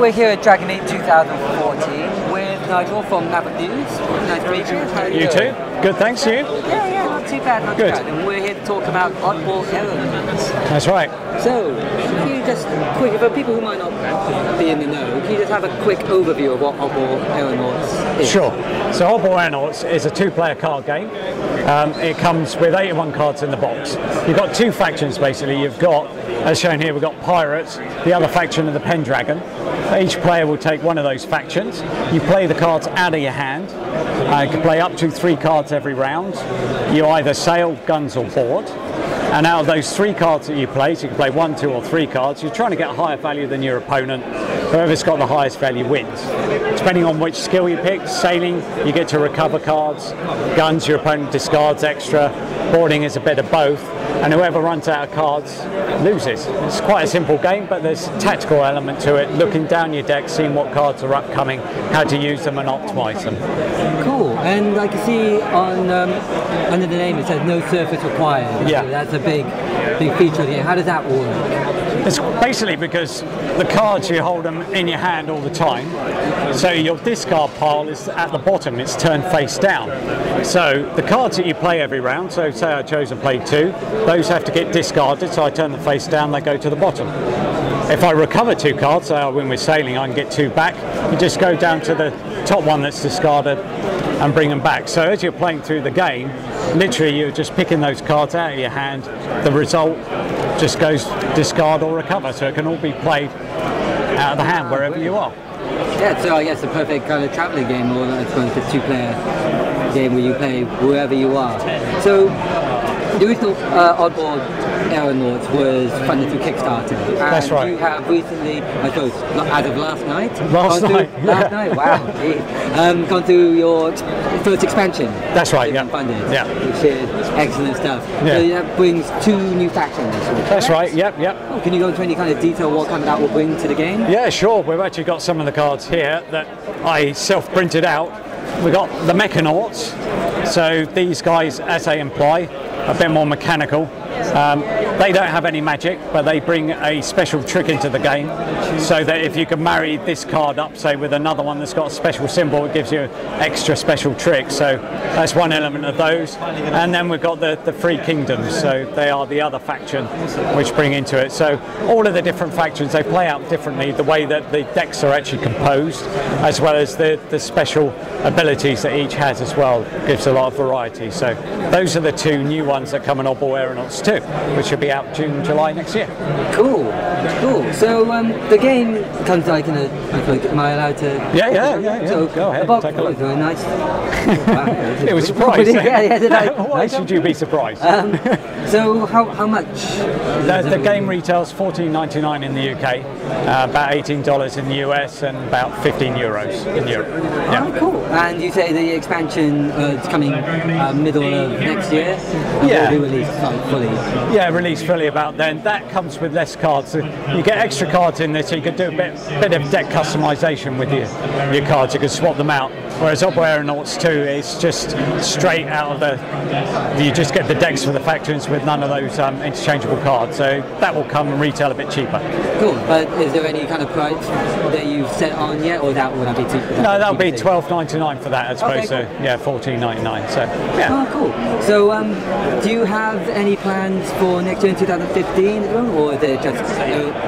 we're here at Dragonmeet 2014 with Nigel from Maverick News. Nice to meet you. How are you doing? Too. Good, thanks. You? Yeah, not too bad, not too bad. And we're here to talk about oddball elements. That's right. So, can you just quick, for people who might not be in the know, can you just have a quick overview of what oddball aeronauts is? Sure. So oddball aeronauts is a two-player card game. It comes with 81 cards in the box. You've got two factions basically. You've got, as shown here, we've got pirates. The other faction of the Pendragon. Each player will take one of those factions. You play the cards out of your hand. You can play up to 3 cards every round. You either sail, guns, or board. And out of those 3 cards that you play, so you can play 1, 2, or 3 cards, you're trying to get a higher value than your opponent. Whoever's got the highest value wins. Depending on which skill you pick, sailing, you get to recover cards. Guns, your opponent discards extra. Boarding is a bit of both. And whoever runs out of cards loses. It's quite a simple game, but there's a tactical element to it. Looking down your deck, seeing what cards are upcoming, how to use them and optimize them. Cool. And I can see on under the name it says no surface required. Yeah. So that's a big feature of the game. How does that work? It's basically because the cards, you hold them in your hand all the time, so your discard pile is at the bottom, it's turned face down. So the cards that you play every round, so say I chose to play 2, those have to get discarded, so I turn them face down, they go to the bottom. If I recover 2 cards, say I win with sailing, I can get 2 back, you just go down to the top one that's discarded and bring them back. So as you're playing through the game, literally you're just picking those cards out of your hand, the result just goes discard or recover, so it can all be played out of the hand wherever you are. Yeah, so I guess the perfect kind of travelling game, or I suppose the 2-player game where you play wherever you are. So the original oddball aeronauts was funded through Kickstarter. And that's right. You have recently, I suppose, as of last night? Last night, wow. Gone through your first expansion. That's right, yeah. Funded, yeah. Which is excellent stuff. Yeah. So that brings 2 new factions. That's right, yep. Oh, can you go into any kind of detail what kind of that will bring to the game? Yeah, sure. We've actually got some of the cards here that I self-printed out. We've got the Mechanauts. So these guys, as they imply, a bit more mechanical. They don't have any magic, but they bring a special trick into the game, so that if you can marry this card up, say with another one that's got a special symbol, it gives you extra special tricks. So that's one element of those. And then we've got the Three Kingdoms, so they are the other faction which bring into it. So all of the different factions, they play out differently, the way that the decks are actually composed, as well as the special abilities that each has as well, gives a lot of variety. So those are the 2 new ones that come in Oddball Aeronauts 2, which should be out June, July next year. Cool. So the game comes like in a, am I allowed to? Yeah. So go ahead, take a look. Very nice. It was surprising. Why should you be surprised? So how much? The game retails $14.99 in the UK, about $18 in the US, and about €15 in Europe. Yeah. Oh, cool. And you say the expansion is coming middle of next year? Yeah. Will be released fully? Yeah, released fully about then. That comes with less cards. You get extra cards in this, so you can do a bit of deck customization with your cards. You can swap them out. Whereas Oddball Aeronauts 2 is just straight out of you just get the decks for the factions with none of those interchangeable cards. So that will come and retail a bit cheaper. Cool. But is there any kind of price that you've set on yet, or would that be too? No, that'll be $12.99 for that, as opposed to $14.99. So yeah. Oh, cool. So do you have any plans for next year in 2015, or is it just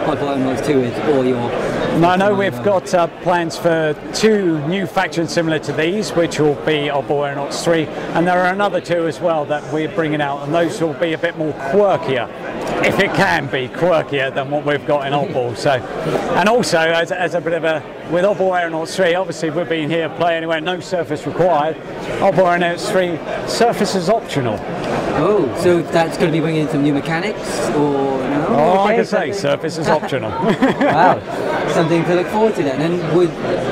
Oddball Aeronauts 2 is all your? No, we've got plans for 2 new factions similar to these, which will be Oddball Aeronauts 3, and there are another 2 as well that we're bringing out, and those will be a bit more quirkier, if it can be quirkier than what we've got in Oddball. So, and also as a bit of a, with Oddball Aeronauts 3, obviously we've been here play anywhere, no surface required. Oddball Aeronauts 3, surface is optional. Oh, so that's going to be bringing in some new mechanics, or no? Oh, okay, I can say surface is optional. Wow, something to look forward to then. And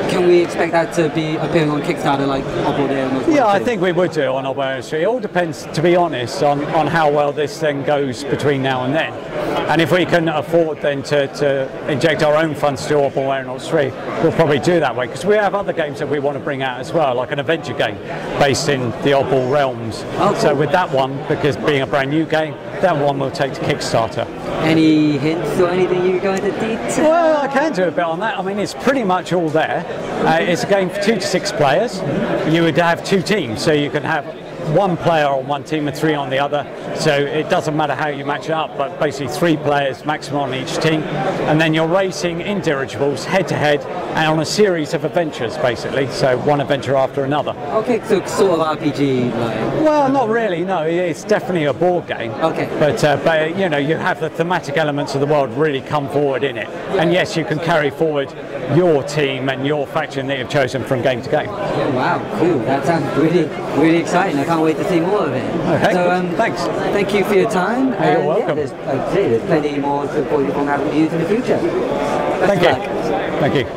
can we expect that to be appearing on Kickstarter like Oddball Aeronauts? Yeah, I think we would do on Oddball Aeronauts 3. It all depends, to be honest, on how well this thing goes between now and then. And if we can afford then to inject our own funds to Oddball Aeronauts 3, we'll probably do that way, because we have other games that we want to bring out as well, like an adventure game based in the Oddball realms. Oh, cool. So with that one, because being a brand new game, that one we'll take to Kickstarter. Any hints or anything you go into detail? Well, I can do a bit on that. I mean, it's pretty much all there. It's a game for 2 to 6 players. You would have 2 teams, so you can have 1 player on one team and 3 on the other, so it doesn't matter how you match it up, but basically 3 players maximum on each team, and then you're racing in dirigibles head to head and on a series of adventures, basically, so one adventure after another. Okay, so sort of RPG like. Well, not really, no, it's definitely a board game. Okay. But you know, you have the thematic elements of the world really come forward in it, and yes, you can carry forward your team and your faction that you've chosen from game to game. Wow, cool, that sounds really, really exciting. I can't wait to see more of it. Okay, so thanks. Thank you for your time. You're welcome. Yeah, there's plenty more to support you from having to use in the future. Thank you. Thank you.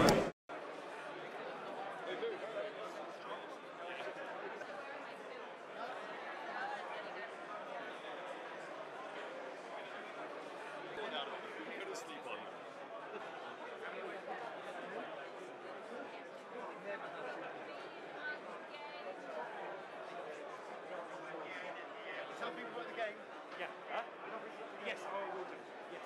Tell people about the game. Yeah. Yes, I will do. Yes.